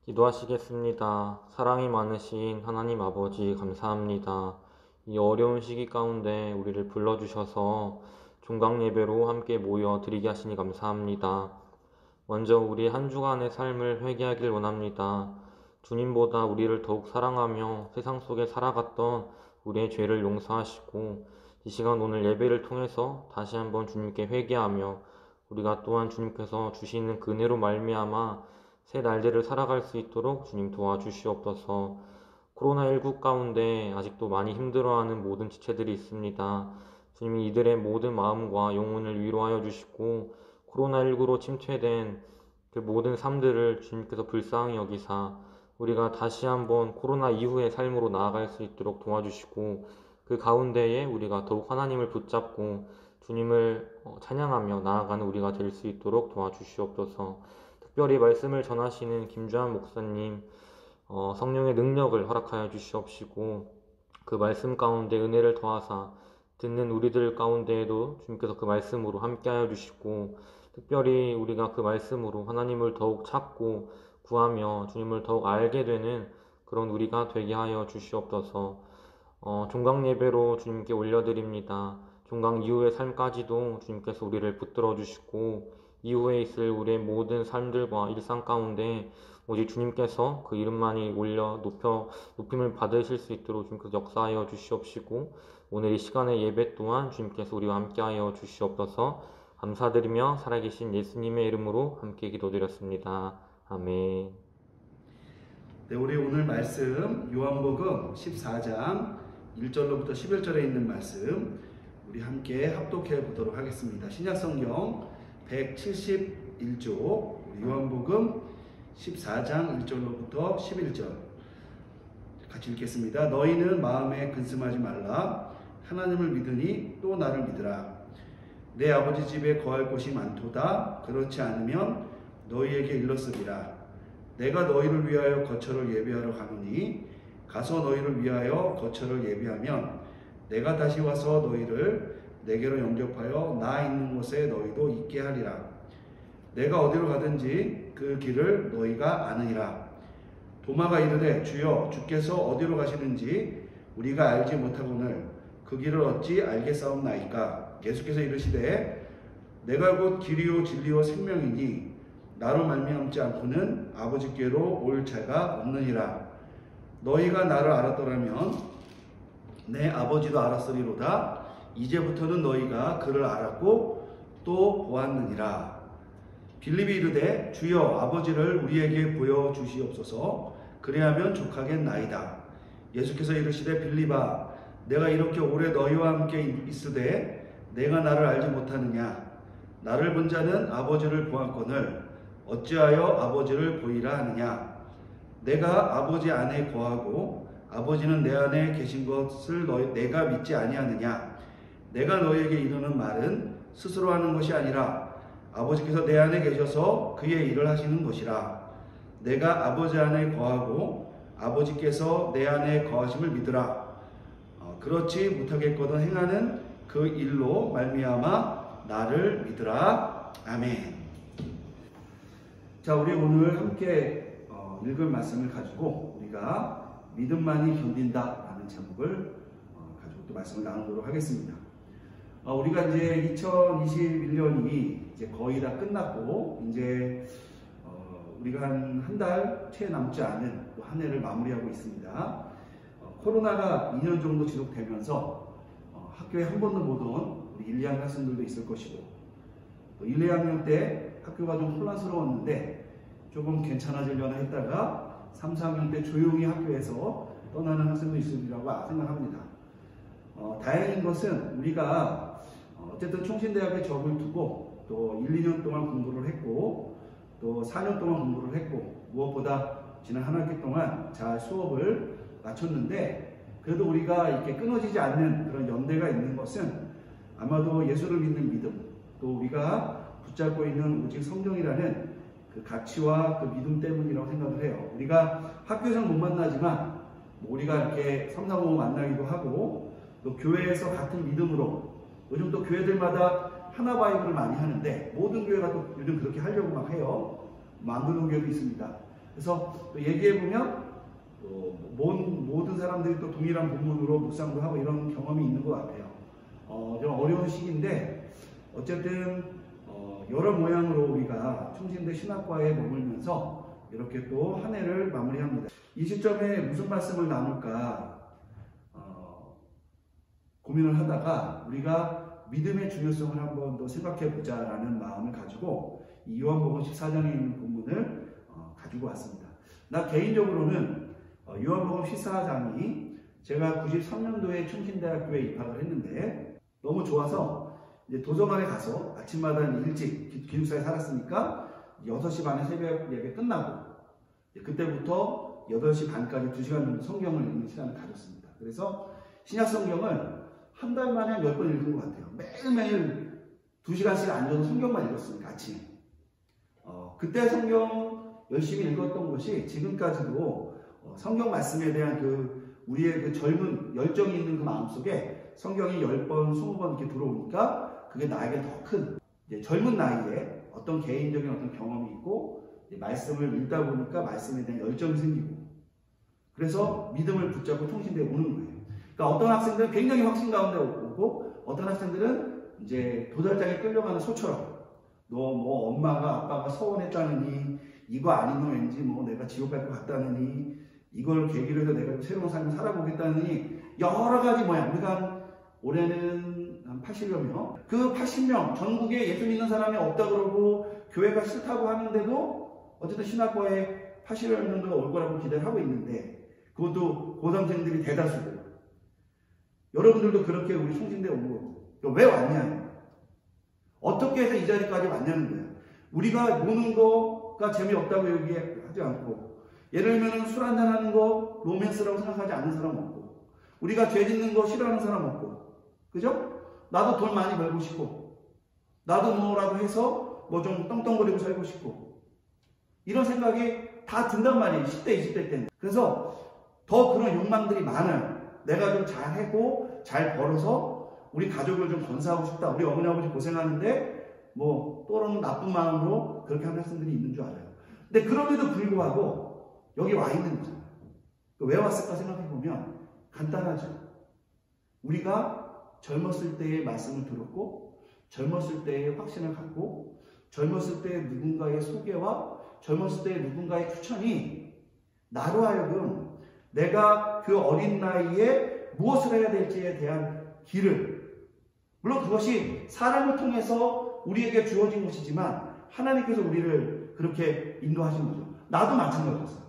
기도하시겠습니다. 사랑이 많으신 하나님 아버지 감사합니다. 이 어려운 시기 가운데 우리를 불러주셔서 종강 예배로 함께 모여 드리게 하시니 감사합니다. 먼저 우리 한 주간의 삶을 회개하길 원합니다. 주님보다 우리를 더욱 사랑하며 세상 속에 살아갔던 우리의 죄를 용서하시고 이 시간 오늘 예배를 통해서 다시 한번 주님께 회개하며 우리가 또한 주님께서 주시는 그 은혜로 말미암아 새 날들을 살아갈 수 있도록 주님 도와주시옵소서. 코로나19 가운데 아직도 많이 힘들어하는 모든 지체들이 있습니다. 주님이 이들의 모든 마음과 영혼을 위로하여 주시고 코로나19로 침체된 그 모든 삶들을 주님께서 불쌍히 여기사 우리가 다시 한번 코로나 이후의 삶으로 나아갈 수 있도록 도와주시고 그 가운데에 우리가 더욱 하나님을 붙잡고 주님을 찬양하며 나아가는 우리가 될 수 있도록 도와주시옵소서. 특별히 말씀을 전하시는 김주한 목사님 성령의 능력을 허락하여 주시옵시고 그 말씀 가운데 은혜를 더하사 듣는 우리들 가운데에도 주님께서 그 말씀으로 함께하여 주시고 특별히 우리가 그 말씀으로 하나님을 더욱 찾고 구하며 주님을 더욱 알게 되는 그런 우리가 되게 하여 주시옵소서. 종강 예배로 주님께 올려드립니다. 종강 이후의 삶까지도 주님께서 우리를 붙들어 주시고 이후에 있을 우리의 모든 삶들과 일상 가운데 오직 주님께서 그 이름만이 올려 높임을 받으실 수 있도록 주님께서 역사하여 주시옵시고 오늘 이 시간의 예배 또한 주님께서 우리와 함께하여 주시옵소서. 감사드리며 살아계신 예수님의 이름으로 함께 기도드렸습니다. 아멘. 네, 우리 오늘 말씀 요한복음 14장 1절로부터 11절에 있는 말씀 우리 함께 합독해 보도록 하겠습니다. 신약성경 171쪽 요한복음 14장 1절로부터 11절 같이 읽겠습니다. 너희는 마음에 근심하지 말라. 하나님을 믿으니 또 나를 믿으라. 내 아버지 집에 거할 곳이 많도다. 그렇지 않으면 너희에게 일렀으리라. 내가 너희를 위하여 거처를 예비하러 가노니 가서 너희를 위하여 거처를 예비하면 내가 다시 와서 너희를 내게로 영접하여 나 있는 곳에 너희도 있게 하리라. 내가 어디로 가든지 그 길을 너희가 아느니라. 도마가 이르되 주여 주께서 어디로 가시는지 우리가 알지 못하거늘 그 길을 어찌 알겠사옵나이까. 예수께서 이르시되 내가 곧 길이요 진리요 생명이니 나로 말미암지 않고는 아버지께로 올 자가 없느니라. 너희가 나를 알았더라면 내 아버지도 알았으리로다. 이제부터는 너희가 그를 알았고 또 보았느니라. 빌립이 이르되 주여 아버지를 우리에게 보여주시옵소서. 그리하면 족하겠나이다. 예수께서 이르시되 빌립아 내가 이렇게 오래 너희와 함께 있으되 내가 나를 알지 못하느냐. 나를 본 자는 아버지를 보았거늘 어찌하여 아버지를 보이라 하느냐. 내가 아버지 안에 거하고 아버지는 내 안에 계신 것을 내가 믿지 아니하느냐. 내가 너희에게 이르는 말은 스스로 하는 것이 아니라 아버지께서 내 안에 계셔서 그의 일을 하시는 것이라. 내가 아버지 안에 거하고 아버지께서 내 안에 거하심을 믿으라. 그렇지 못하겠거든 행하는 그 일로 말미암아 나를 믿으라. 아멘. 자, 우리 오늘 함께 읽을 말씀을 가지고 우리가 믿음만이 견딘다 라는 제목을 가지고 또 말씀을 나누도록 하겠습니다. 우리가 이제 2021년이 이제 거의 다 끝났고 이제 우리가 한 달 채 남지 않은 또 한 해를 마무리하고 있습니다. 코로나가 2년 정도 지속되면서 학교에 한 번도 못 온 우리 1, 2학년 학생들도 있을 것이고 또 1, 2학년 때 학교가 좀 혼란스러웠는데 조금 괜찮아지려나 했다가 3, 4학년 때 조용히 학교에서 떠나는 학생도 있으리라고 생각합니다. 다행인 것은 우리가 어쨌든 총신대학에 적을 두고 또 1, 2년 동안 공부를 했고 또 4년 동안 공부를 했고 무엇보다 지난 한 학기 동안 잘 수업을 마쳤는데 그래도 우리가 이렇게 끊어지지 않는 그런 연대가 있는 것은 아마도 예수를 믿는 믿음 또 우리가 붙잡고 있는 오직 성경이라는 그 가치와 그 믿음 때문이라고 생각을 해요. 우리가 학교에서는 못 만나지만 우리가 이렇게 삼삼오오 만나기도 하고 또 교회에서 같은 믿음으로 요즘 또 교회들마다 하나 바이블을 많이 하는데 모든 교회가 또 요즘 그렇게 하려고 막 해요. 만드는 교회도 있습니다. 그래서 또 얘기해보면 모든 사람들이 또 동일한 본문으로 묵상도 하고 이런 경험이 있는 것 같아요. 좀 어려운 시기인데 어쨌든 여러 모양으로 우리가 충신대 신학과에 머물면서 이렇게 또 한 해를 마무리합니다. 이 시점에 무슨 말씀을 나눌까 고민을 하다가 우리가 믿음의 중요성을 한번 더 생각해 보자라는 마음을 가지고 이 요한복음 14장에 있는 본문을 가지고 왔습니다. 나 개인적으로는 요한복음 14장이 제가 93년도에 충신대학교에 입학을 했는데 너무 좋아서 이제 도서관에 가서 아침마다 일찍 기숙사에 살았으니까 6시 반에 새벽 예배 끝나고 그때부터 8시 반까지 2시간 정도 성경을 읽는 시간을 가졌습니다. 그래서 신약 성경을 한 달 만에 한 10번 읽은 것 같아요. 매일매일 2시간씩 앉아서 성경만 읽었으니까 아침에. 그때 성경 열심히 읽었던 것이 지금까지도 성경 말씀에 대한 우리의 그 젊은 열정이 있는 그 마음속에 성경이 10번, 20번 이렇게 들어오니까 그게 나에게 더 큰 젊은 나이에 어떤 개인적인 어떤 경험이 있고 말씀을 읽다 보니까 말씀에 대한 열정이 생기고 그래서 믿음을 붙잡고 통신대에 오는 거예요. 그러니까 어떤 학생들은 굉장히 확신 가운데 오고 어떤 학생들은 이제 도살장에 끌려가는 소처럼 너 뭐 엄마가 아빠가 서운했다느니 이거 아니면 왠지 뭐 내가 지옥 갈 것 같다느니 이걸 계기로 해서 내가 새로운 삶을 살아보겠다느니 여러 가지 모양 우리가 올해는 한 80여 명 그 80명 전국에 예수 믿는 사람이 없다 그러고 교회가 싫다고 하는데도 어쨌든 신학과에 80여 명도 올 거라고 기대를 하고 있는데 그것도 고등생들이 대다수고 여러분들도 그렇게 우리 충신대에 온 거고 왜 왔냐 어떻게 해서 이 자리까지 왔냐는 거예요. 우리가 노는 거가 재미없다고 얘기하지 않고 예를 들면 술 한잔 하는 거 로맨스라고 생각하지 않는 사람 없고 우리가 죄 짓는 거 싫어하는 사람 없고 그죠? 나도 돈 많이 벌고 싶고 나도 뭐라도 해서 뭐 좀 떵떵거리고 살고 싶고 이런 생각이 다 든단 말이에요. 10대 20대 때는. 그래서 더 그런 욕망들이 많아요. 내가 좀 잘하고 잘 벌어서 우리 가족을 좀 건사하고 싶다. 우리 어머니 아버지 고생하는데 뭐 또는 나쁜 마음으로 그렇게 하는 학생들이 있는 줄 알아요. 근데 그럼에도 불구하고 여기 와 있는 거잖아요. 왜 왔을까 생각해 보면 간단하죠. 우리가 젊었을 때의 말씀을 들었고 젊었을 때의 확신을 갖고 젊었을 때의 누군가의 소개와 젊었을 때의 누군가의 추천이 나로 하여금 내가 그 어린 나이에 무엇을 해야 될지에 대한 길을 물론 그것이 사람을 통해서 우리에게 주어진 것이지만 하나님께서 우리를 그렇게 인도하신 거죠. 나도 마찬가지였어요.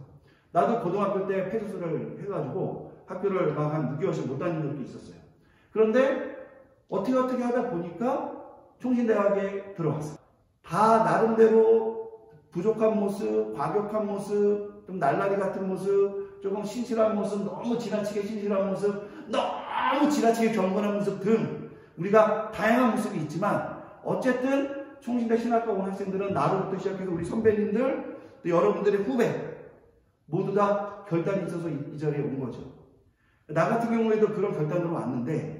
나도 고등학교 때 폐수술을 해가지고 학교를 막 한 6개월씩 못 다닌 적도 있었어요. 그런데 어떻게 하다 보니까 총신대학에 들어왔어요. 다 나름대로 부족한 모습, 과격한 모습, 좀 날라리 같은 모습, 조금 신실한 모습, 너무 지나치게 신실한 모습, 너무 지나치게 경건한 모습 등 우리가 다양한 모습이 있지만 어쨌든 총신대 신학과 온 학생들은 나로부터 시작해서 우리 선배님들 또 여러분들의 후배 모두 다 결단이 있어서 이 자리에 온 거죠. 나 같은 경우에도 그런 결단으로 왔는데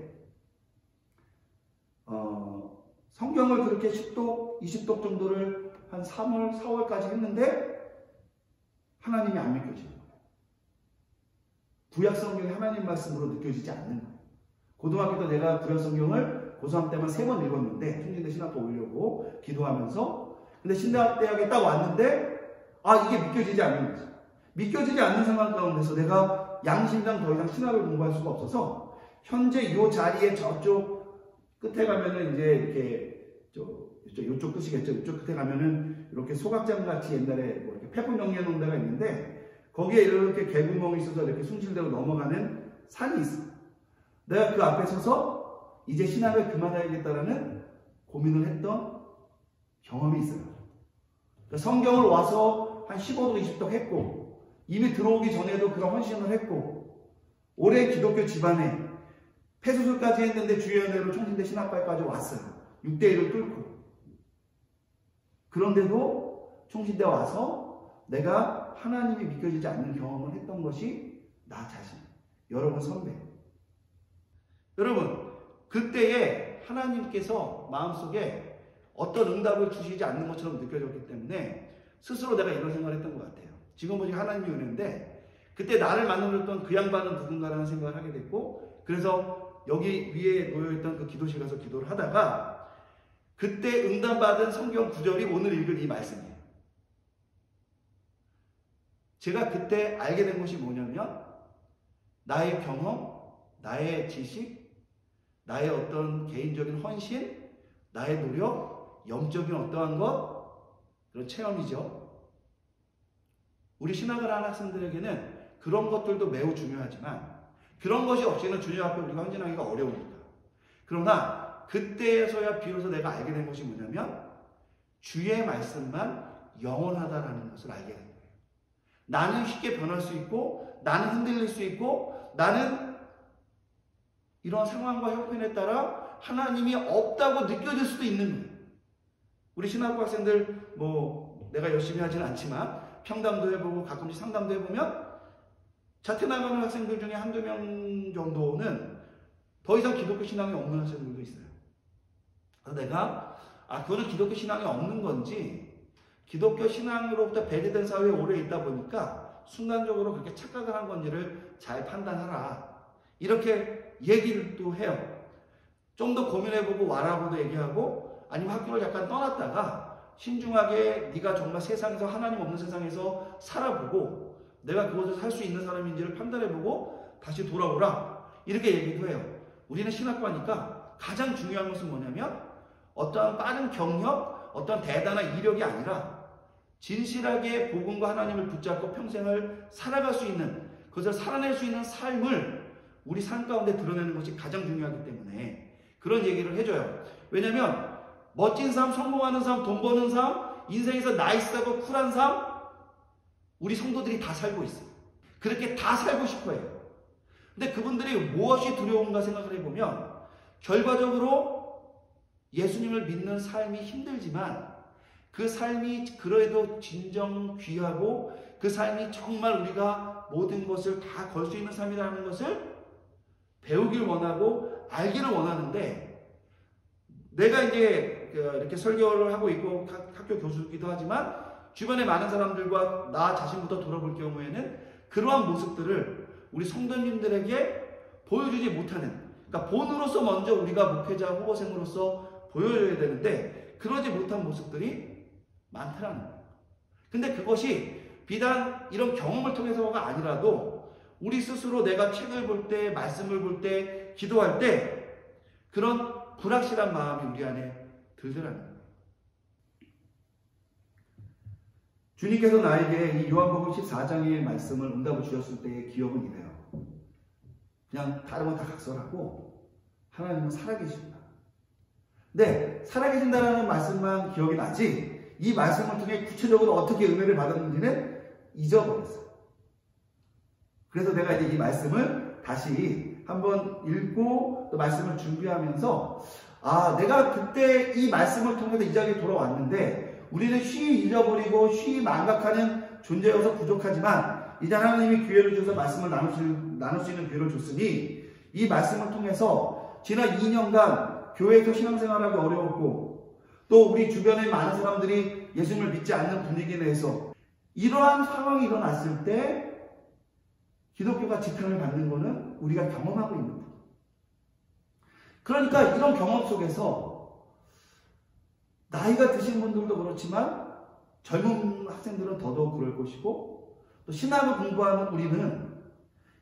성경을 그렇게 10독, 20독 정도를 한 3월, 4월까지 했는데 하나님이 안 믿겨지는 거예요. 구약 성경이 하나님 말씀으로 느껴지지 않는 거예요. 고등학교 때 내가 구약 성경을 고3 때만 3번 읽었는데 충신대 신학과 오려고 기도하면서 근데 신대학에 딱 왔는데 이게 믿겨지지 않는 거죠. 믿겨지지 않는 상황 가운데서 내가 양심상 더 이상 신학을 공부할 수가 없어서 현재 이 자리에 저쪽 끝에 가면은 이제 이렇게 이쪽 끝이겠죠. 이쪽 끝에 가면은 이렇게 소각장 같이 옛날에 뭐 이렇게 폐품 정리해 놓은 데가 있는데 거기에 이렇게 개구멍이 있어서 이렇게 숨쉴대로 넘어가는 산이 있어. 내가 그 앞에 서서 이제 신학을 그만해야겠다라는 고민을 했던 경험이 있어요. 그러니까 성경을 와서 한 15도 20도 했고 이미 들어오기 전에도 그런 헌신을 했고 올해 기독교 집안에 폐수술까지 했는데 주연회로 총신대 신학과까지 왔어요. 6대1을 뚫고. 그런데도 총신대 와서 내가 하나님이 믿겨지지 않는 경험을 했던 것이 나 자신, 여러분 선배. 여러분 그때에 하나님께서 마음속에 어떤 응답을 주시지 않는 것처럼 느껴졌기 때문에 스스로 내가 이런 생각을 했던 것 같아요. 지금 보니까 하나님이 은혜인데 그때 나를 만들었던 그 양반은 누군가라는 생각을 하게 됐고 그래서 여기 위에 놓여있던 그 기도실 가서 기도를 하다가 그때 응답받은 성경 구절이 오늘 읽은 이 말씀이에요. 제가 그때 알게 된 것이 뭐냐면 나의 경험, 나의 지식, 나의 어떤 개인적인 헌신, 나의 노력, 영적인 어떠한 것, 그런 체험이죠. 우리 신학을 하는 학생들에게는 그런 것들도 매우 중요하지만 그런 것이 없이는 주님 앞에 우리가 헌신하기가 어려우니까. 그러나 그때에서야 비로소 내가 알게 된 것이 뭐냐면 주의 말씀만 영원하다라는 것을 알게 된 거예요. 나는 쉽게 변할 수 있고 나는 흔들릴 수 있고 나는 이런 상황과 형편에 따라 하나님이 없다고 느껴질 수도 있는 거예요. 우리 신학부 학생들 내가 열심히 하진 않지만 평담도 해보고 가끔씩 상담도 해보면 자퇴 나가는 학생들 중에 한두 명 정도는 더 이상 기독교 신앙이 없는 학생들도 있어요. 그래서 내가 그거는 기독교 신앙이 없는 건지 기독교 신앙으로부터 배제된 사회에 오래 있다 보니까 순간적으로 그렇게 착각을 한 건지를 잘 판단하라. 이렇게 얘기를 또 해요. 좀 더 고민해보고 와라고도 얘기하고 아니면 학교를 잠깐 떠났다가 신중하게 네가 정말 세상에서 하나님 없는 세상에서 살아보고 내가 그곳에서 살 수 있는 사람인지를 판단해보고 다시 돌아오라. 이렇게 얘기도 해요. 우리는 신학과니까 가장 중요한 것은 뭐냐면 어떠한 빠른 경력, 어떤 대단한 이력이 아니라 진실하게 복음과 하나님을 붙잡고 평생을 살아갈 수 있는, 그것을 살아낼 수 있는 삶을 우리 삶 가운데 드러내는 것이 가장 중요하기 때문에 그런 얘기를 해줘요. 왜냐하면 멋진 삶, 성공하는 삶, 돈 버는 삶, 인생에서 나이스하고 쿨한 삶 우리 성도들이 다 살고 있어요. 그렇게 다 살고 싶어 해요. 근데 그분들이 무엇이 두려운가 생각을 해보면 결과적으로 예수님을 믿는 삶이 힘들지만 그 삶이 그래도 진정 귀하고 그 삶이 정말 우리가 모든 것을 다 걸 수 있는 삶이라는 것을 배우길 원하고 알기를 원하는데 내가 이제 이렇게 설교를 하고 있고 학교 교수이기도 하지만 주변에 많은 사람들과 나 자신부터 돌아볼 경우에는 그러한 모습들을 우리 성도님들에게 보여주지 못하는, 그러니까 본으로서 먼저 우리가 목회자 후보생으로서 보여줘야 되는데 그러지 못한 모습들이 많더라는 거예요. 근데 그것이 비단 이런 경험을 통해서가 아니라도 우리 스스로 내가 책을 볼 때, 말씀을 볼 때, 기도할 때 그런 불확실한 마음이 우리 안에 들더라는 거예요. 주님께서 나에게 이 요한복음 14장의 말씀을 응답을 주셨을 때의 기억은 이래요. 그냥 다른 건 다 각설하고 하나님은 살아계십니다. 근데 살아계신다는 말씀만 기억이 나지 이 말씀을 통해 구체적으로 어떻게 은혜를 받았는지는 잊어버렸어요. 그래서 내가 이제 이 말씀을 다시 한번 읽고 또 말씀을 준비하면서 내가 그때 이 말씀을 통해서 이 자리에 돌아왔는데 우리는 쉬이 잊어버리고 쉬이 망각하는 존재여서 부족하지만 이제 하나님이 기회를 주셔서 말씀을 나눌 수 있는 기회를 줬으니 이 말씀을 통해서 지난 2년간 교회에서 신앙생활하기 어려웠고 또 우리 주변에 많은 사람들이 예수님을 믿지 않는 분위기 내에서 이러한 상황이 일어났을 때 기독교가 지탄을 받는 것은 우리가 경험하고 있는 거예요. 그러니까 이런 경험 속에서 나이가 드신 분들도 그렇지만 젊은 학생들은 더더욱 그럴 것이고 또 신학을 공부하는 우리는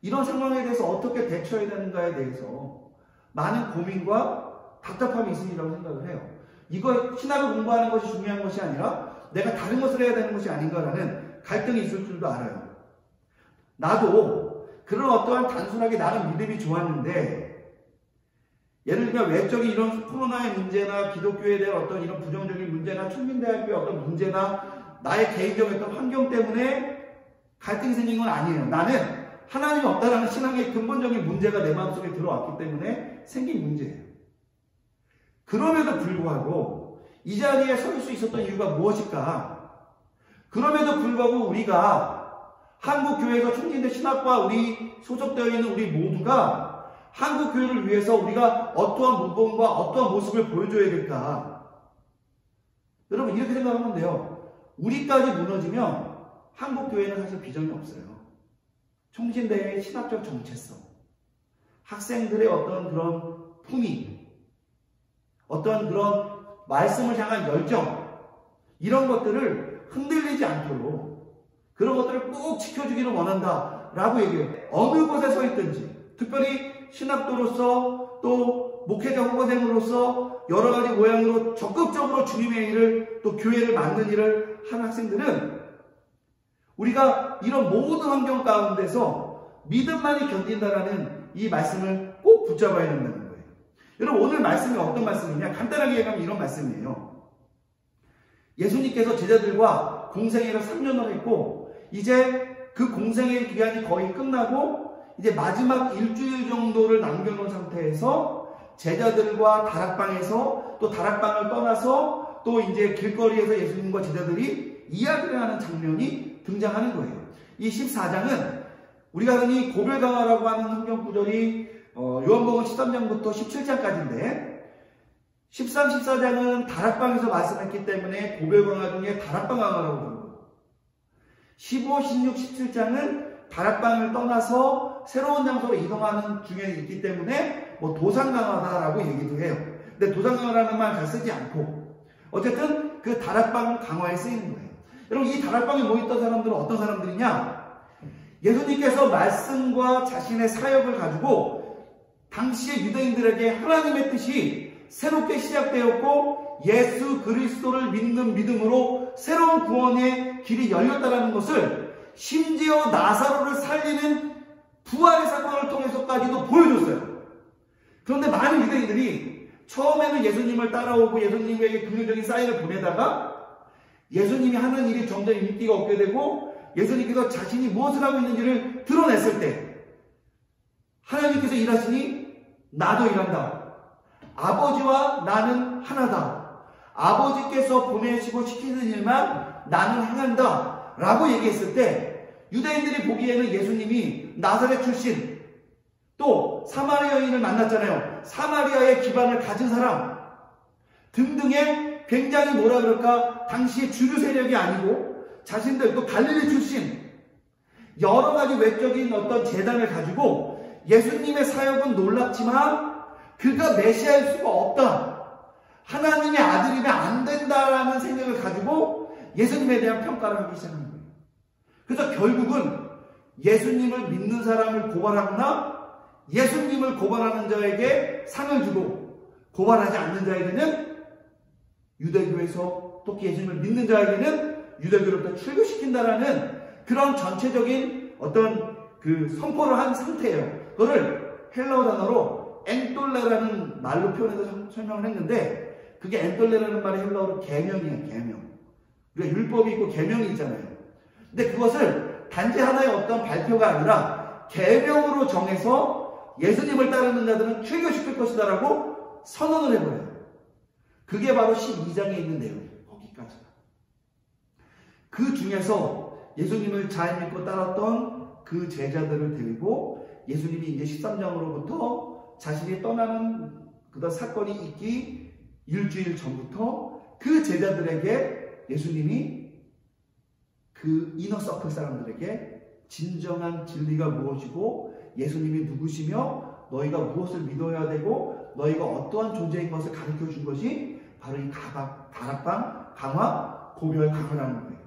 이런 상황에 대해서 어떻게 대처해야 되는가에 대해서 많은 고민과 답답함이 있으리라고 생각을 해요. 이거 신학을 공부하는 것이 중요한 것이 아니라 내가 다른 것을 해야 되는 것이 아닌가라는 갈등이 있을 줄도 알아요. 나도 그런 어떠한 단순하게 나는 믿음이 좋았는데 예를 들면 외적인 이런 코로나의 문제나 기독교에 대한 어떤 이런 부정적인 문제나 충민대학교의 어떤 문제나 나의 개인적인 어떤 환경 때문에 갈등이 생긴 건 아니에요. 나는 하나님이 없다라는 신앙의 근본적인 문제가 내 마음속에 들어왔기 때문에 생긴 문제예요. 그럼에도 불구하고 이 자리에 설 수 있었던 이유가 무엇일까? 그럼에도 불구하고 우리가 한국교회에서 충진대 신학과 우리 소속되어 있는 우리 모두가 한국교회를 위해서 우리가 어떠한 모범과 어떠한 모습을 보여줘야 될까? 여러분 이렇게 생각하면 돼요. 우리까지 무너지면 한국 교회는 사실 비전이 없어요. 총신대의 신학적 정체성, 학생들의 어떤 그런 품위, 어떤 그런 말씀을 향한 열정, 이런 것들을 흔들리지 않도록 그런 것들을 꼭 지켜주기를 원한다라고 얘기해요. 어느 곳에 서 있든지, 특별히 신학도로서 또 목회자 후보생으로서 여러 가지 모양으로 적극적으로 주님의 일을 또 교회를 만든 일을 한 학생들은 우리가 이런 모든 환경 가운데서 믿음만이 견딘다라는 이 말씀을 꼭 붙잡아야 된다는 거예요. 여러분, 오늘 말씀이 어떤 말씀이냐? 간단하게 얘기하면 이런 말씀이에요. 예수님께서 제자들과 공생애를 3년을 했고 이제 그 공생애 기간이 거의 끝나고 이제 마지막 일주일 정도를 남겨놓은 상태에서 제자들과 다락방에서 또 다락방을 떠나서 또 이제 길거리에서 예수님과 제자들이 이야기를 하는 장면이 등장하는 거예요. 이 14장은 우리가 흔히 고별강화라고 하는 성경 구절이 요한복음 13장부터 17장까지인데 13, 14장은 다락방에서 말씀했기 때문에 고별강화 중에 다락방 강화라고 부르고 15, 16, 17장은 다락방을 떠나서 새로운 장소로 이동하는 중에 있기 때문에 뭐 도산강화다라고 얘기도 해요. 근데 도산강화라는 말 잘 쓰지 않고 어쨌든 그 다락방 강화에 쓰이는 거예요. 여러분, 이 다락방에 모였던 사람들은 어떤 사람들이냐? 예수님께서 말씀과 자신의 사역을 가지고 당시의 유대인들에게 하나님의 뜻이 새롭게 시작되었고 예수 그리스도를 믿는 믿음으로 새로운 구원의 길이 열렸다는 것을 심지어 나사로를 살리는 부활의 사건을 통해서까지도 보여줬어요. 그런데 많은 유대인들이 처음에는 예수님을 따라오고 예수님에게 긍정적인 사인을 보내다가 예수님이 하는 일이 점점 인기가 없게 되고 예수님께서 자신이 무엇을 하고 있는지를 드러냈을 때 하나님께서 일하시니 나도 일한다. 아버지와 나는 하나다. 아버지께서 보내시고 시키는 일만 나는 행한다. 라고 얘기했을 때 유대인들이 보기에는 예수님이 나사렛 출신 또 사마리아 여인을 만났잖아요. 사마리아의 기반을 가진 사람 등등의 굉장히 뭐라 그럴까 당시의 주류 세력이 아니고 자신들 또 갈릴리 출신 여러 가지 외적인 어떤 재단을 가지고 예수님의 사역은 놀랍지만 그가 메시아일 수가 없다. 하나님의 아들이면 안 된다라는 생각을 가지고 예수님에 대한 평가를 하기 시작합니다. 그래서 결국은 예수님을 믿는 사람을 고발하거나 예수님을 고발하는 자에게 상을 주고 고발하지 않는 자에게는 유대교에서 또 예수님을 믿는 자에게는 유대교로부터 출교시킨다라는 그런 전체적인 어떤 그 선포를 한 상태예요. 그거를 헬라어 단어로 엔돌레라는 말로 표현해서 설명을 했는데 그게 엔돌레라는 말이 헬라어로 계명이에요. 계명. 우리가 율법이 있고 계명이 있잖아요. 근데 그것을 단지 하나의 어떤 발표가 아니라 계명으로 정해서 예수님을 따르는 자들은 출교시킬 것이다라고 선언을 해버려요. 그게 바로 12장에 있는 내용이에요. 거기까지가. 그 중에서 예수님을 잘 믿고 따랐던 그 제자들을 데리고 예수님이 이제 13장으로부터 자신이 떠나는 그런 사건이 있기 일주일 전부터 그 제자들에게 예수님이 그 이너서클 사람들에게 진정한 진리가 무엇이고 예수님이 누구시며 너희가 무엇을 믿어야 되고 너희가 어떠한 존재인 것을 가르쳐 준 것이 바로 이 다락방 강화 고별 강화라는 거예요.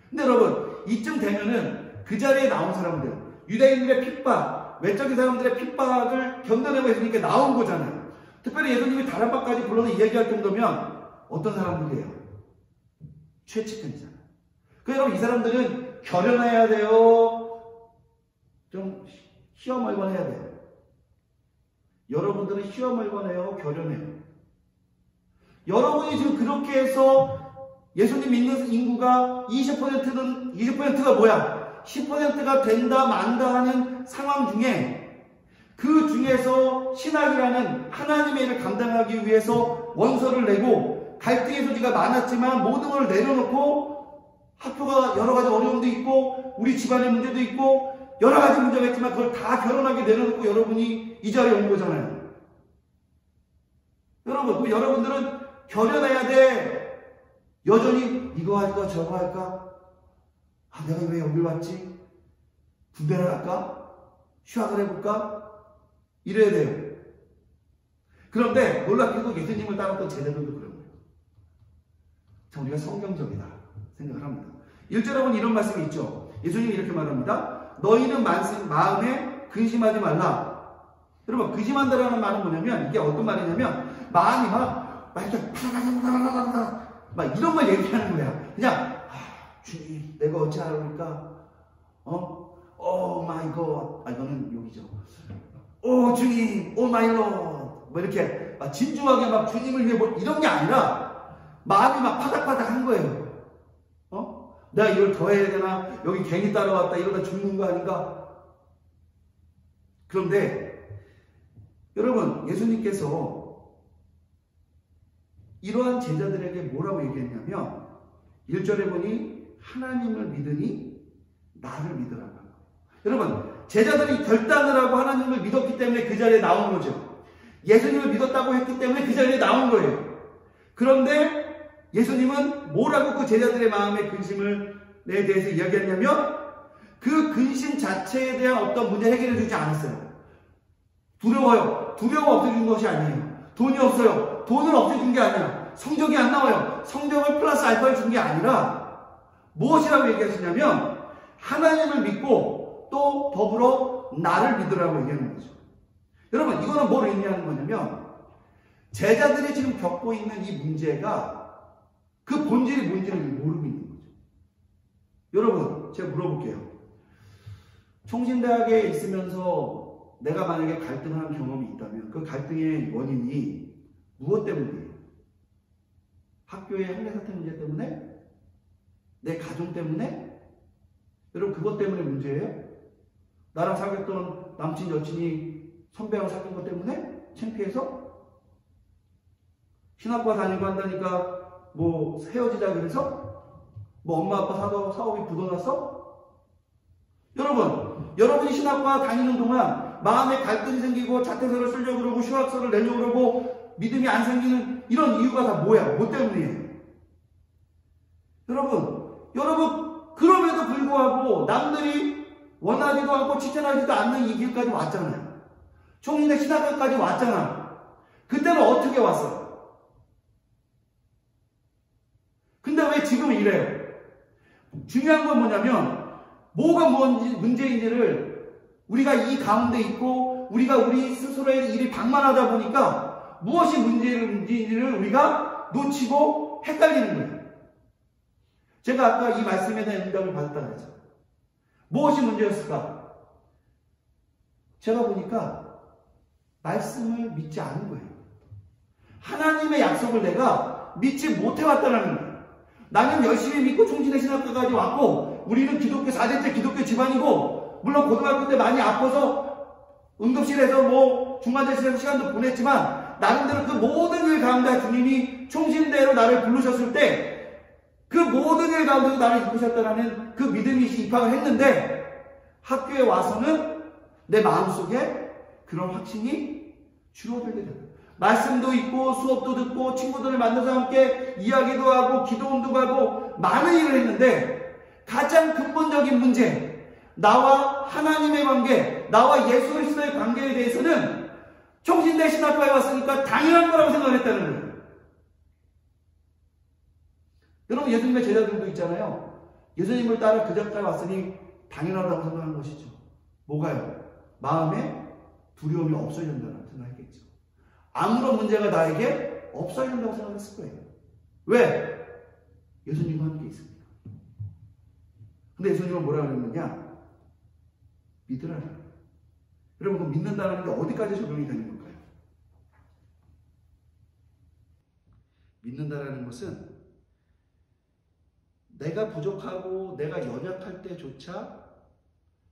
근데 여러분 이쯤 되면은 그 자리에 나온 사람들 유대인들의 핍박 외적인 사람들의 핍박을 견뎌내고 예수님께 나온 거잖아요. 특별히 예수님이 다락방까지 불러서 이야기할 정도면 어떤 사람들이에요? 최측근이잖아요. 그래서 여러분 이 사람들은 결연해야 돼요. 좀 희어멀건 해야 돼요. 여러분들은 희어멀건 해요. 결연해요. 여러분이 지금 그렇게 해서 예수님 믿는 인구가 20%가 뭐야? 10%가 된다 만다 하는 상황 중에 그 중에서 신학이라는 하나님의 일을 감당하기 위해서 원서를 내고 갈등의 소지가 많았지만 모든 걸 내려놓고 학교가 여러 가지 어려움도 있고 우리 집안의 문제도 있고 여러 가지 문제가 있지만 그걸 다 결혼하게 내려놓고 여러분이 이 자리에 온 거잖아요. 여러분, 여러분들은 결연해야 돼. 여전히 이거 할까 저거 할까? 아, 내가 왜 여길 왔지? 군대를 갈까? 휴학을 해볼까? 이래야 돼요. 그런데 놀랍게도 예수님을 따랐던 제자들도 그런 거예요. 자, 우리가 성경적이다 생각을 합니다. 1절에 보면 이런 말씀이 있죠. 예수님이 이렇게 말합니다. 너희는 마음에 근심하지 말라. 여러분, 근심한다라는 말은 뭐냐면, 이게 어떤 말이냐면 마음이 막 이렇게 파라라라라라라 막 이런 걸 얘기하는 거야. 그냥 주님, 내가 어찌하리까? 오 마이 갓. 이거는 여기죠. 오 주님, 오 마이 롯. 뭐 이렇게 막 진중하게 막 주님을 위해 뭐 이런 게 아니라 마음이 막 파닥파닥한 거예요. 내가 이걸 더 해야 되나? 여기 괜히 따라왔다 이러다 죽는 거 아닌가? 그런데 여러분, 예수님께서 이러한 제자들에게 뭐라고 얘기했냐면 1절에 보니 하나님을 믿으니 나를 믿으라고. 여러분, 제자들이 결단을 하고 하나님을 믿었기 때문에 그 자리에 나온 거죠. 예수님을 믿었다고 했기 때문에 그 자리에 나온 거예요. 그런데 예수님은 뭐라고 그 제자들의 마음의 근심에 대해서 이야기했냐면 그 근심 자체에 대한 어떤 문제 해결해 주지 않았어요. 두려워요. 두려워 없애준 것이 아니에요. 돈이 없어요. 돈을 없애준 게 아니라 성적이 안 나와요. 성적을 플러스 알파를 준 게 아니라 무엇이라고 얘기하시냐면 하나님을 믿고 또 더불어 나를 믿으라고 얘기하는 거죠. 여러분, 이거는 뭘 의미하는 거냐면 제자들이 지금 겪고 있는 이 문제가 그 본질이 뭔지를 모르고 있는 거죠. 여러분, 제가 물어볼게요. 총신대학에 있으면서 내가 만약에 갈등을 한 경험이 있다면 그 갈등의 원인이 무엇 때문이에요? 학교의 학례 사태 문제 때문에? 내 가정 때문에? 여러분, 그것 때문에 문제예요? 나랑 사귀었던 남친 여친이 선배랑 사귄 것 때문에? 창피해서? 신학과 다니고 한다니까 뭐 헤어지자 그래서? 뭐 엄마 아빠 사업이 부도났어? 여러분이 신학과 다니는 동안 마음에 갈등이 생기고 자퇴서를 쓰려고 그러고 휴학서를 내려고 그러고 믿음이 안 생기는 이런 이유가 다 뭐야? 뭐 때문이에요? 여러분 그럼에도 불구하고 남들이 원하지도 않고 추천하지도 않는 이 길까지 왔잖아요. 총인의 신학교까지 왔잖아. 그때는 어떻게 왔어요? 근데 왜 지금 이래요? 중요한 건 뭐냐면 뭐가 문제인지를 우리가 이 가운데 있고 우리가 우리 스스로의 일이 방만하다 보니까 무엇이 문제인지를 우리가 놓치고 헷갈리는 거예요. 제가 아까 이 말씀에 대한 응답을 받았다고 그랬죠. 무엇이 문제였을까? 제가 보니까 말씀을 믿지 않은 거예요. 하나님의 약속을 내가 믿지 못해왔다는 거예요. 나는 열심히 믿고 총신의 신학교까지 왔고 우리는 기독교 4대째 기독교 집안이고 물론 고등학교 때 많이 아파서 응급실에서 뭐 중환자실에서 시간도 보냈지만 나름대로 그 모든 일 가운데 주님이 총신대로 나를 부르셨을 때 그 모든 일 가운데도 나를 이끄셨다라는 그 믿음이 입학을 했는데 학교에 와서는 내 마음속에 그런 확신이 줄어들게 됩니다. 말씀도 있고 수업도 듣고 친구들을 만나서 함께 이야기도 하고 기도원도 가고 많은 일을 했는데 가장 근본적인 문제, 나와 하나님의 관계, 나와 예수 그리스도의 관계에 대해서는 총신대 신학과에 왔으니까 당연한 거라고 생각했다는 거예요. 여러분, 예수님의 제자들도 있잖아요. 예수님을 따라 그 자리에 왔으니 당연하다고 생각하는 것이죠. 뭐가요? 마음에 두려움이 없어야 된다고 생각했겠죠. 아무런 문제가 나에게 없어야 된다고 생각했을 거예요. 왜? 예수님과 함께 있습니다. 근데 예수님은 뭐라고 그랬느냐? 믿으라는 거예요. 여러분, 그 믿는다는 게 어디까지 적용이 되는 걸까요? 믿는다라는 것은 내가 부족하고 내가 연약할 때조차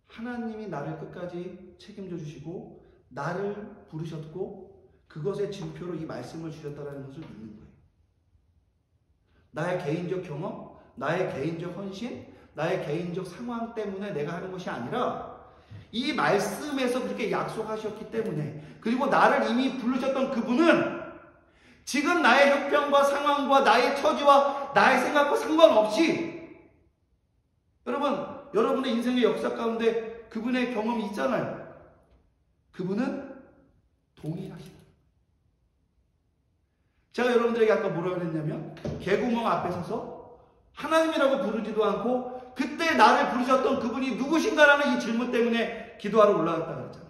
하나님이 나를 끝까지 책임져 주시고 나를 부르셨고 그것의 증표로 이 말씀을 주셨다는 것을 믿는 거예요. 나의 개인적 경험, 나의 개인적 헌신, 나의 개인적 상황 때문에 내가 하는 것이 아니라 이 말씀에서 그렇게 약속하셨기 때문에, 그리고 나를 이미 부르셨던 그분은 지금 나의 형편과 상황과 나의 처지와 나의 생각과 상관없이, 여러분, 여러분의 인생의 역사 가운데 그분의 경험이 있잖아요. 그분은 동일하시다. 제가 여러분들에게 아까 뭐라고 했냐면, 개구멍 앞에 서서 하나님이라고 부르지도 않고 그때 나를 부르셨던 그분이 누구신가라는 이 질문 때문에 기도하러 올라갔다 그랬잖아요.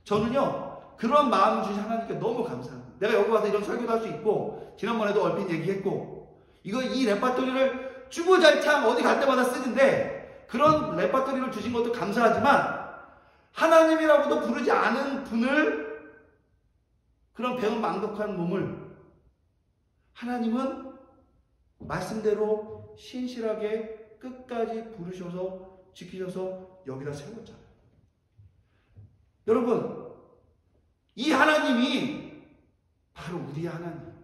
저는요, 그런 마음을 주신 하나님께 너무 감사합니다. 내가 여기 와서 이런 설교도 할 수 있고, 지난번에도 얼핏 얘기했고, 이 레파토리를 주구장창 어디 갈 때마다 쓰는데, 그런 레파토리를 주신 것도 감사하지만, 하나님이라고도 부르지 않은 분을, 그런 배은망덕한 몸을, 하나님은 말씀대로 신실하게 끝까지 부르셔서, 지키셔서 여기다 세웠잖아요. 여러분, 이 하나님이 바로 우리의 하나님,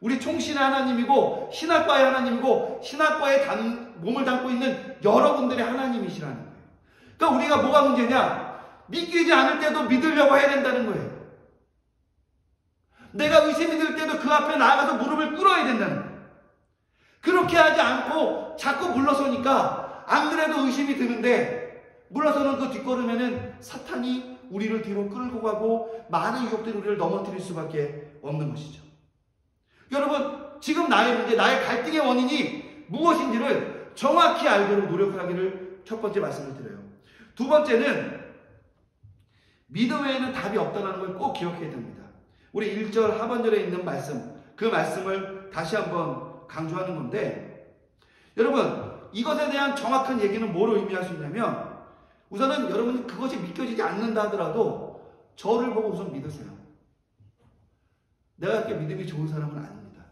우리 총신의 하나님이고 신학과의 하나님이고 신학과에 몸을 담고 있는 여러분들의 하나님이시라는 거예요. 그러니까 우리가 뭐가 문제냐? 믿기지 않을 때도 믿으려고 해야 된다는 거예요. 내가 의심이 들 때도 그 앞에 나아가서 무릎을 꿇어야 된다는 거예요. 그렇게 하지 않고 자꾸 물러서니까 안 그래도 의심이 드는데, 물러서는 그 뒷걸음에는 사탄이 우리를 뒤로 끌고 가고 많은 유혹들이 우리를 넘어뜨릴 수밖에 없는 것이죠. 여러분, 지금 나의 문제, 나의 갈등의 원인이 무엇인지를 정확히 알도록 노력하기를 첫 번째 말씀을 드려요. 두 번째는 믿음 외에는 답이 없다는 걸 꼭 기억해야 됩니다. 우리 1절 하반절에 있는 말씀, 그 말씀을 다시 한번 강조하는 건데, 여러분, 이것에 대한 정확한 얘기는 뭐로 의미할 수 있냐면, 우선은 여러분이 그것이 믿겨지지 않는다 하더라도 저를 보고 우선 믿으세요. 내가 그렇게 믿음이 좋은 사람은 아닙니다.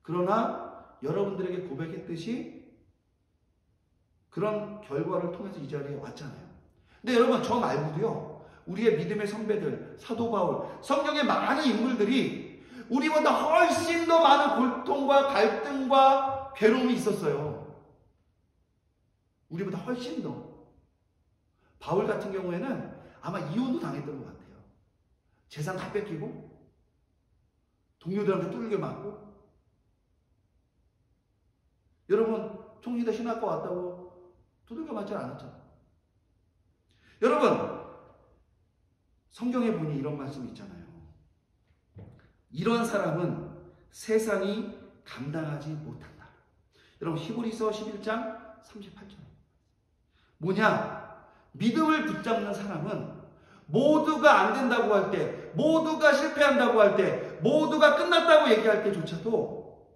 그러나 여러분들에게 고백했듯이 그런 결과를 통해서 이 자리에 왔잖아요. 근데 여러분, 저 말고도요, 우리의 믿음의 선배들, 사도 바울, 성경의 많은 인물들이 우리보다 훨씬 더 많은 고통과 갈등과 괴로움이 있었어요. 우리보다 훨씬 더. 바울 같은 경우에는 아마 이혼도 당했던 것 같아요. 재산 다 뺏기고, 동료들한테 뚫게 맞고. 여러분, 총리대 신학과 왔다고 두들겨 맞지 않았잖아요. 여러분, 성경에 보니 이런 말씀이 있잖아요. 이런 사람은 세상이 감당하지 못한다. 여러분, 히브리서 11장 38절. 뭐냐? 믿음을 붙잡는 사람은 모두가 안 된다고 할 때, 모두가 실패한다고 할 때, 모두가 끝났다고 얘기할 때조차도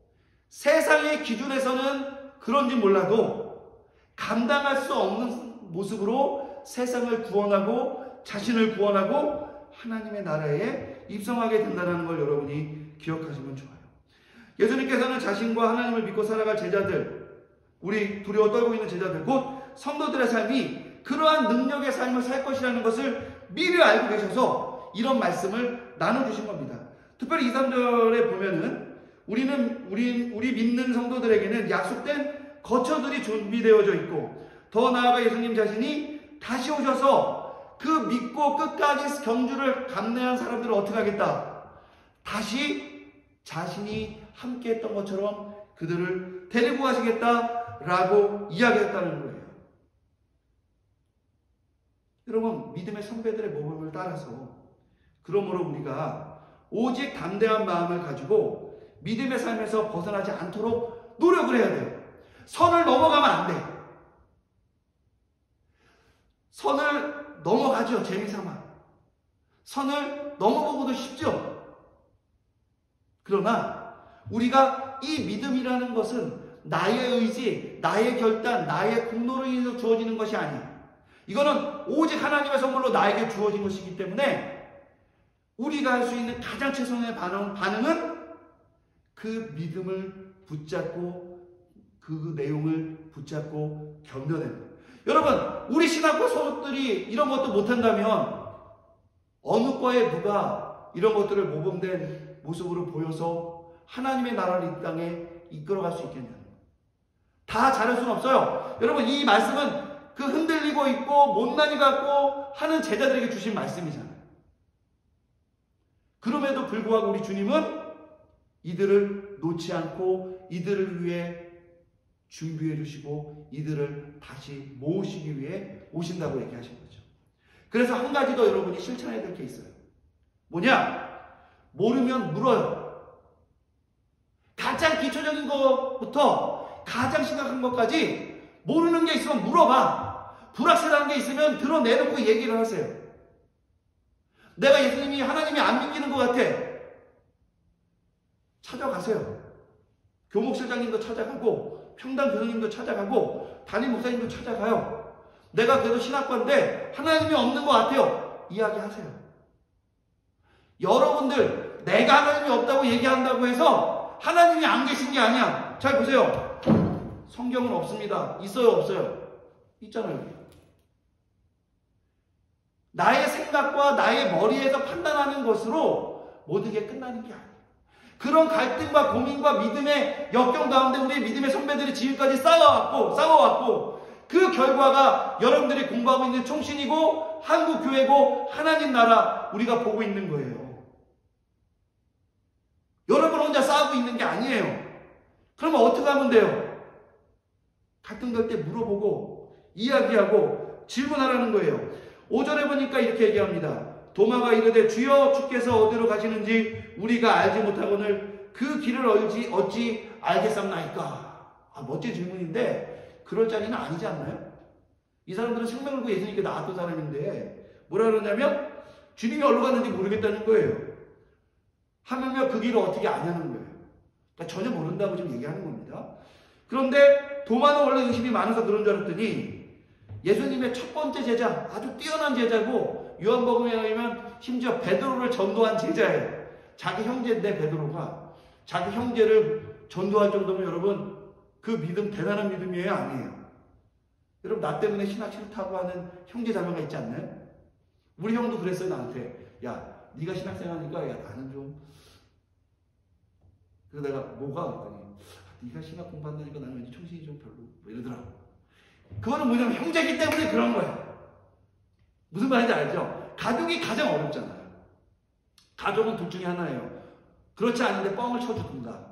세상의 기준에서는 그런지 몰라도 감당할 수 없는 모습으로 세상을 구원하고 자신을 구원하고 하나님의 나라에 입성하게 된다는 걸 여러분이 기억하시면 좋아요. 예수님께서는 자신과 하나님을 믿고 살아갈 제자들, 우리 두려워 떨고 있는 제자들, 곧 성도들의 삶이 그러한 능력의 삶을 살 것이라는 것을 미리 알고 계셔서 이런 말씀을 나눠주신 겁니다. 특별히 2, 3절에 보면은 우리 믿는 성도들에게는 약속된 거처들이 준비되어져 있고, 더 나아가 예수님 자신이 다시 오셔서 그 믿고 끝까지 경주를 감내한 사람들을 어떻게 하겠다? 다시 자신이 함께 했던 것처럼 그들을 데리고 가시겠다라고 이야기했다는 거예요. 여러분, 믿음의 선배들의 모범을 따라서, 그러므로 우리가 오직 담대한 마음을 가지고 믿음의 삶에서 벗어나지 않도록 노력을 해야 돼요. 선을 넘어가면 안 돼. 선을 넘어가죠, 재미삼아. 선을 넘어보고도 쉽죠. 그러나 우리가 이 믿음이라는 것은 나의 의지, 나의 결단, 나의 공로로 인해서 주어지는 것이 아니에요. 이거는 오직 하나님의 선물로 나에게 주어진 것이기 때문에 우리가 할 수 있는 가장 최선의 반응은 그 믿음을 붙잡고 그 내용을 붙잡고 견뎌내는 거예요. 여러분, 우리 신학과 소속들이 이런 것도 못한다면 어느 과에 누가 이런 것들을 모범된 모습으로 보여서 하나님의 나라를 이 땅에 이끌어갈 수 있겠냐는 거예요. 다 잘할 수는 없어요. 여러분, 이 말씀은 그 흔들리고 있고 못난이 갖고 하는 제자들에게 주신 말씀이잖아요. 그럼에도 불구하고 우리 주님은 이들을 놓지 않고 이들을 위해 준비해 주시고 이들을 다시 모으시기 위해 오신다고 얘기하신 거죠. 그래서 한 가지 더 여러분이 실천해야 될 게 있어요. 뭐냐? 모르면 물어요. 가장 기초적인 것부터 가장 심각한 것까지 모르는 게 있으면 물어봐. 불확실한 게 있으면 드러내놓고 얘기를 하세요. 내가 예수님이 하나님이 안 믿기는 것 같아. 찾아가세요. 교목실장님도 찾아가고 평당 교수님도 찾아가고 담임 목사님도 찾아가요. 내가 그래도 신학과인데 하나님이 없는 것 같아요. 이야기하세요. 여러분들 내가 하나님이 없다고 얘기한다고 해서 하나님이 안 계신 게 아니야. 잘 보세요. 성경은 없습니다. 있어요, 없어요? 있잖아요. 나의 생각과 나의 머리에서 판단하는 것으로 모든 게 끝나는 게 아니에요. 그런 갈등과 고민과 믿음의 역경 가운데 우리 믿음의 선배들이 지금까지 싸워왔고 그 결과가 여러분들이 공부하고 있는 총신이고 한국교회고 하나님 나라 우리가 보고 있는 거예요. 여러분 혼자 싸우고 있는 게 아니에요. 그러면 어떻게 하면 돼요? 갈등될 때 물어보고 이야기하고 질문하라는 거예요. 5절에 보니까 이렇게 얘기합니다. 도마가 이르되 주여 주께서 어디로 가시는지 우리가 알지 못하거늘 그 길을 어찌 알겠sap나이까. 멋진 질문인데 그럴 자리는 아니지 않나요? 이 사람들은 생명을 구해 예수님께 나왔던 사람인데 뭐라 그러냐면 주님이 어디로 갔는지 모르겠다는 거예요. 하물며 그 길을 어떻게 아냐는 거예요. 그러니까 전혀 모른다고 지금 얘기하는 겁니다. 그런데 도마는 원래 의심이 많아서 그런 줄 알았더니 예수님의 첫 번째 제자, 아주 뛰어난 제자고 요한복음에 의하면 심지어 베드로를 전도한 제자예요. 자기 형제인데 베드로가 자기 형제를 전도할 정도면 여러분 그 믿음 대단한 믿음이에요, 아니에요? 여러분 나 때문에 신학 싫다고 하는 형제 자매가 있지 않나요? 우리 형도 그랬어요, 나한테. 야, 네가 신학생하니까 야 나는 좀. 그래서 내가 뭐가? 그랬더니 네가 신학 공부한다니까 나는 왠지 총신이 좀 별로 뭐 이러더라고. 그거는 뭐냐면 형제이기 때문에 그런 거예요. 무슨 말인지 알죠? 가족이 가장 어렵잖아요. 가족은 둘 중에 하나예요. 그렇지 않은데 뻥을 쳐주든가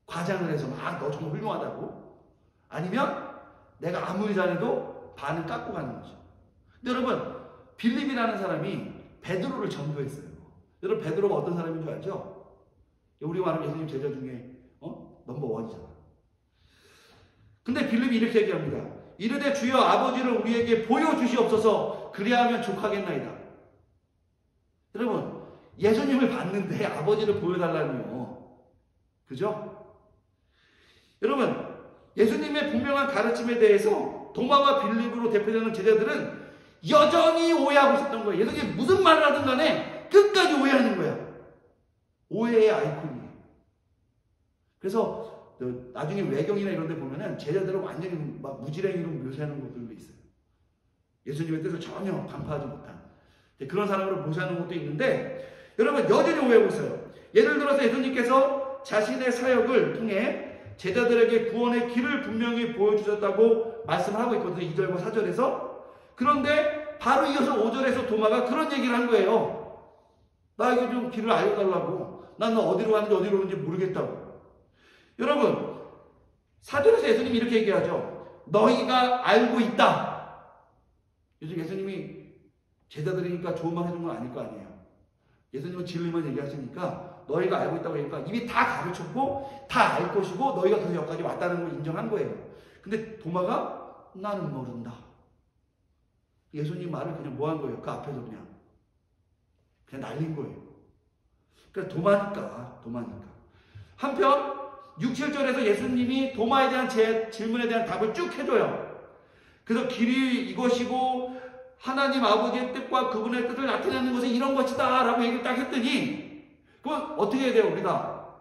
과장을 해서 막 너 정말 훌륭하다고, 아니면 내가 아무리 잘해도 반은 깎고 가는 거죠. 근데 여러분 빌립이라는 사람이 베드로를 전도했어요. 여러분 베드로가 어떤 사람인 줄 알죠? 우리 말하면 예수님 제자 중에 넘버원이잖아. 근데 빌립이 이렇게 얘기합니다. 이르되 주여 아버지를 우리에게 보여주시옵소서 그리하면 족하겠나이다. 여러분 예수님을 봤는데 아버지를 보여달라니요. 그죠? 여러분 예수님의 분명한 가르침에 대해서 도마와 빌립으로 대표되는 제자들은 여전히 오해하고 있었던 거예요. 예수님이 무슨 말을 하든 간에 끝까지 오해하는 거야. 오해의 아이콘이에요. 그래서 나중에 외경이나 이런 데 보면은 제자들을 완전히 막 무지랭이로 묘사하는 것들도 있어요. 예수님의 뜻을 전혀 간파하지 못한 그런 사람으로 묘사하는 것도 있는데 여러분 여전히 오해하고 있어요. 예를 들어서 예수님께서 자신의 사역을 통해 제자들에게 구원의 길을 분명히 보여주셨다고 말씀을 하고 있거든요. 2절과 4절에서. 그런데 바로 이어서 5절에서 도마가 그런 얘기를 한 거예요. 나에게 좀 길을 알려달라고. 난 너 어디로 가는지 어디로 오는지 모르겠다고. 여러분 4절에서 예수님이 이렇게 얘기하죠. 너희가 알고 있다. 요즘 예수님이 제자들이니까 좋은 말 해준 건 아닐 거 아니에요. 예수님은 진리만 얘기하시니까 너희가 알고 있다고 하니까 이미 다 가르쳤고 다 알 것이고 너희가 그 여기까지 왔다는 걸 인정한 거예요. 근데 도마가 나는 모른다. 예수님 말을 그냥 뭐 한 거예요? 그 앞에서 그냥 날린 거예요. 그러니까 도마니까. 한편 6, 7절에서 예수님이 도마에 대한 제 질문에 대한 답을 쭉 해줘요. 그래서 길이 이것이고 하나님 아버지의 뜻과 그분의 뜻을 나타내는 것은 이런 것이다 라고 얘기를 딱 했더니 그건 어떻게 해야 돼요? 우리가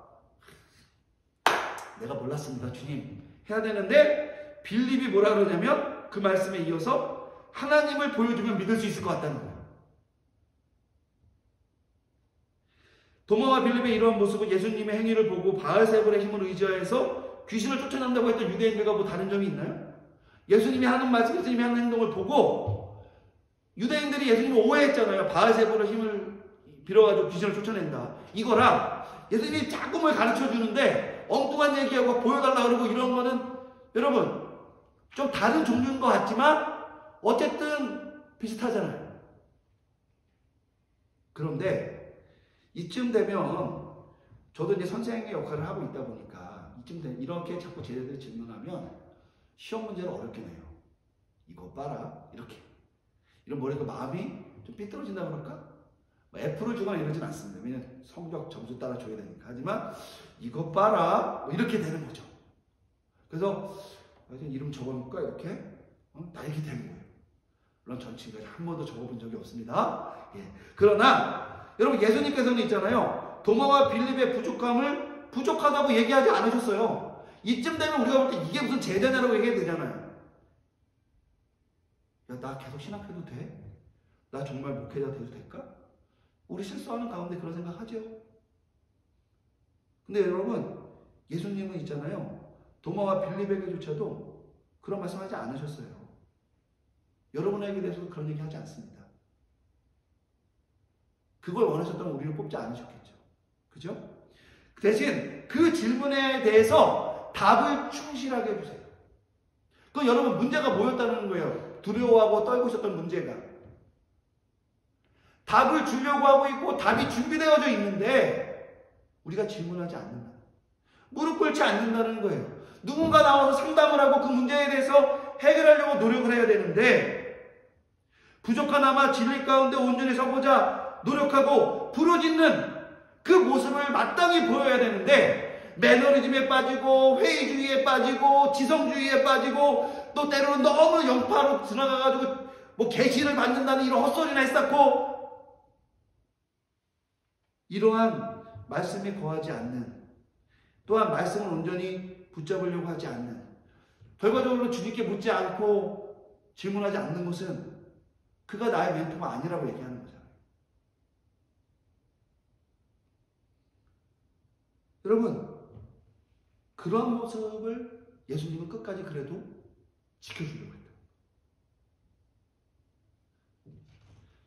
내가 몰랐습니다 주님 해야 되는데 빌립이 뭐라 그러냐면 그 말씀에 이어서 하나님을 보여주면 믿을 수 있을 것 같다는 거예요. 도마와 빌립의 이러한 모습은 예수님의 행위를 보고 바알세불의 힘을 의지하여서 귀신을 쫓아낸다고 했던 유대인들과 뭐 다른 점이 있나요? 예수님이 하는 말씀, 예수님이 하는 행동을 보고 유대인들이 예수님을 오해했잖아요. 바알세불의 힘을 빌어가지고 귀신을 쫓아낸다. 이거랑 예수님이 자꾸 뭘 가르쳐 주는데 엉뚱한 얘기하고 보여달라 그러고 이런 거는 여러분 좀 다른 종류인 것 같지만 어쨌든 비슷하잖아요. 그런데 이쯤 되면 저도 이제 선생의 역할을 하고 있다 보니까 이쯤 되면 이렇게 자꾸 제자들이 질문하면 시험 문제를 어렵게 내요. 이거 봐라 이렇게 이런 뭐랄까 마음이 좀 삐뚤어진다 그럴까? F를 주거나 이러진 않습니다. 왜냐면 성적 점수 따라 줘야 되니까. 하지만 이거 봐라 뭐 이렇게 되는 거죠. 그래서 이름 적어놓을까 이렇게 다 이렇게 되는 거예요. 물론 전 지금까지 한 번도 적어본 적이 없습니다. 예. 그러나 여러분 예수님께서는 있잖아요. 도마와 빌립의 부족함을 부족하다고 얘기하지 않으셨어요. 이쯤 되면 우리가 볼 때 이게 무슨 제자냐라고 얘기해야 되잖아요. 야, 나 계속 신학해도 돼? 나 정말 목회자 돼도 될까? 우리 실수하는 가운데 그런 생각 하죠. 근데 여러분 예수님은 있잖아요. 도마와 빌립에게조차도 그런 말씀하지 않으셨어요. 여러분에게 대해서도 그런 얘기 하지 않습니다. 그걸 원하셨다면 우리를 뽑지 않으셨겠죠. 그죠? 대신 그 질문에 대해서 답을 충실하게 해주세요. 그건 여러분 문제가 뭐였다는 거예요. 두려워하고 떨고 있었던 문제가. 답을 주려고 하고 있고 답이 준비되어져 있는데 우리가 질문하지 않는다. 무릎 꿇지 않는다는 거예요. 누군가 나와서 상담을 하고 그 문제에 대해서 해결하려고 노력을 해야 되는데 부족하나마 진리 가운데 온전히 서보자 노력하고 부르짖는 그 모습을 마땅히 보여야 되는데 매너리즘에 빠지고 회의주의에 빠지고 지성주의에 빠지고 또 때로는 너무 영파로 들어가가지고 뭐 계시를 받는다는 이런 헛소리나 했었고 이러한 말씀에 거하지 않는 또한 말씀을 온전히 붙잡으려고 하지 않는 결과적으로 주님께 묻지 않고 질문하지 않는 것은 그가 나의 멘토가 아니라고 얘기하는 거잖아요. 여러분 그런 모습을 예수님은 끝까지 그래도 지켜주려고 했다.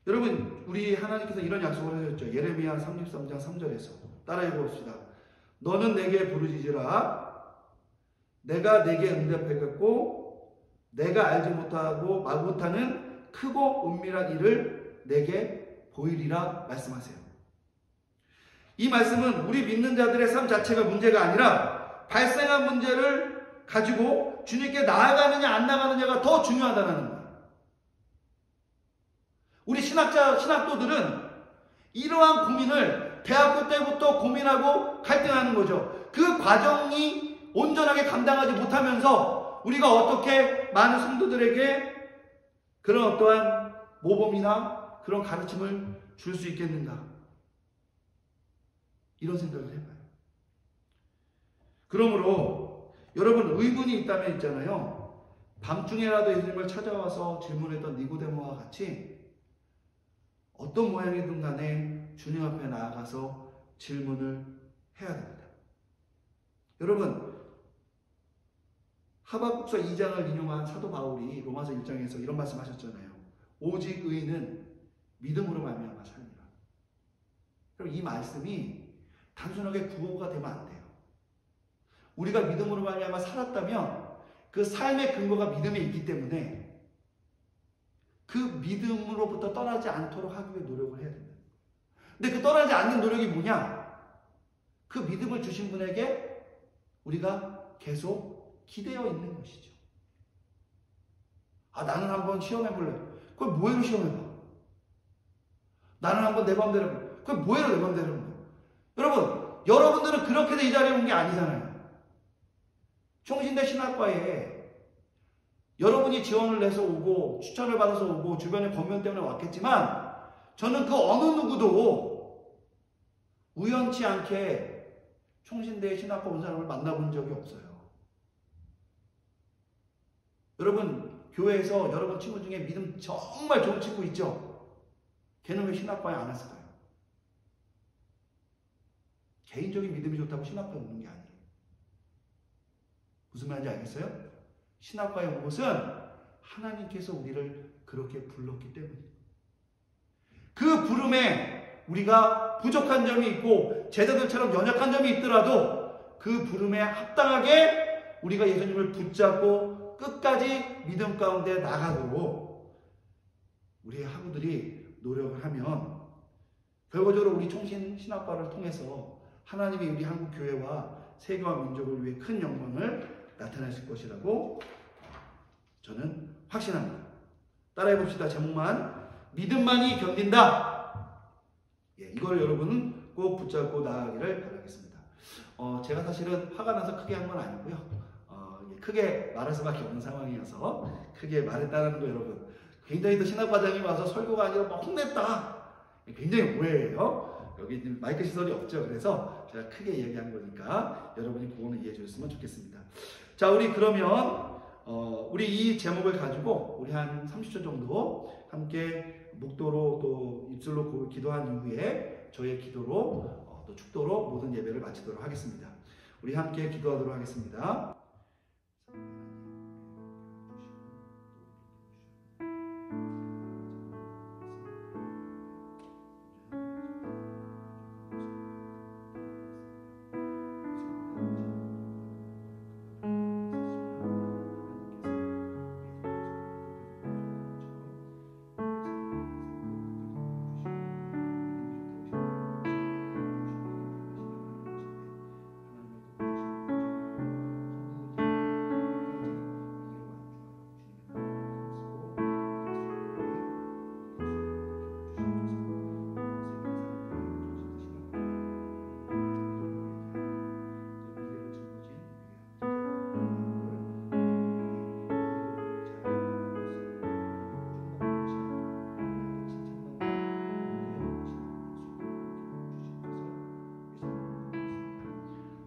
여러분 우리 하나님께서 이런 약속을 하셨죠. 예레미야 33장 3절에서 따라해 봅시다. 너는 내게 부르짖으라. 내가 내게 응답하겠고 내가 알지 못하고 말 못하는 크고 은밀한 일을 내게 보이리라 말씀하세요. 이 말씀은 우리 믿는 자들의 삶 자체가 문제가 아니라 발생한 문제를 가지고 주님께 나아가느냐 안 나가느냐가 더 중요하다는 거예요. 우리 신학도들은 이러한 고민을 대학교 때부터 고민하고 갈등하는 거죠. 그 과정이 온전하게 감당하지 못하면서 우리가 어떻게 많은 성도들에게 그런 어떠한 모범이나 그런 가르침을 줄 수 있겠는가? 이런 생각을 해봐요. 그러므로 여러분 의문이 있다면 있잖아요. 밤중에라도 예수님을 찾아와서 질문했던 니고데모와 같이 어떤 모양이든 간에 주님 앞에 나아가서 질문을 해야 됩니다. 여러분 하박국서 2장을 인용한 사도 바울이 로마서 1장에서 이런 말씀하셨잖아요. 오직 의인은 믿음으로 말미암아 살리라. 그럼 이 말씀이 단순하게 구호가 되면 안 돼요. 우리가 믿음으로 말미암아 살았다면 그 삶의 근거가 믿음에 있기 때문에 그 믿음으로부터 떠나지 않도록 하기 위해 노력을 해야 됩니다. 근데 그 떠나지 않는 노력이 뭐냐? 그 믿음을 주신 분에게 우리가 계속 기대어 있는 것이죠. 아, 나는 한번 시험해볼래. 그걸 뭐해로 시험해봐? 나는 한번 내 맘대로 해볼래. 그걸 뭐해로 내 맘대로 해볼래? 여러분, 여러분들은 그렇게 해서 이 자리에 온 게 아니잖아요. 총신대 신학과에 여러분이 지원을 해서 오고 추천을 받아서 오고 주변의 권면 때문에 왔겠지만 저는 그 어느 누구도 우연치 않게 총신대 신학과 온 사람을 만나본 적이 없어요. 여러분 교회에서 여러분 친구 중에 믿음 정말 좋은 친구 있죠? 걔는 왜 신학과에 안 왔을까요? 개인적인 믿음이 좋다고 신학과에 오는 게 아니에요. 무슨 말인지 알겠어요? 신학과에 온 것은 하나님께서 우리를 그렇게 불렀기 때문입니다. 그 부름에 우리가 부족한 점이 있고 제자들처럼 연약한 점이 있더라도 그 부름에 합당하게 우리가 예수님을 붙잡고 끝까지 믿음 가운데 나가도록 우리의 학우들이 노력을 하면 결과적으로 우리 총신 신학과를 통해서 하나님이 우리 한국 교회와 세계와 민족을 위해 큰 영광을 나타내실 것이라고 저는 확신합니다. 따라해 봅시다. 제목만 믿음만이 견딘다. 이걸 여러분은 꼭 붙잡고 나아가기를 바라겠습니다. 제가 사실은 화가 나서 크게 한 건 아니고요. 크게 말할 수밖에 없는 상황이어서 크게 말했다는 거 여러분. 굉장히 또 신학과장이 와서 설교가 아니라 막 혼냈다. 굉장히 오해예요. 여기 마이크 시설이 없죠. 그래서 제가 크게 얘기한 거니까 여러분이 그거는 이해해 주셨으면 좋겠습니다. 자, 우리 그러면 우리 이 제목을 가지고 우리 한 30초 정도 함께 묵도로 또 입술로 기도한 이후에 저의 기도로 또 축도로 모든 예배를 마치도록 하겠습니다. 우리 함께 기도하도록 하겠습니다.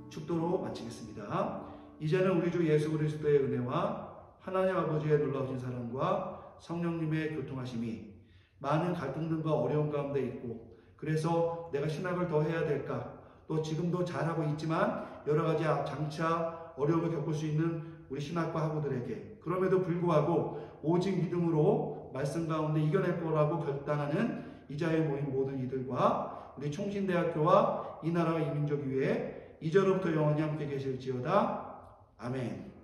축도로 마치겠습니다. 이제는 우리 주 예수 그리스도의 은혜와 하나님 아버지의 놀라우신 사랑과 성령님의 교통하심이 많은 갈등들과 어려움 가운데 있고 그래서 내가 신학을 더 해야 될까 또 지금도 잘하고 있지만 여러 가지 장차 어려움을 겪을 수 있는 우리 신학과 학우들에게 그럼에도 불구하고 오직 믿음으로 말씀 가운데 이겨낼 거라고 결단하는 이자에 모인 모든 이들과 우리 총신대학교와 이 나라와 이 민족 위에 이제로부터 영원히 함께 계실지어다. 아멘.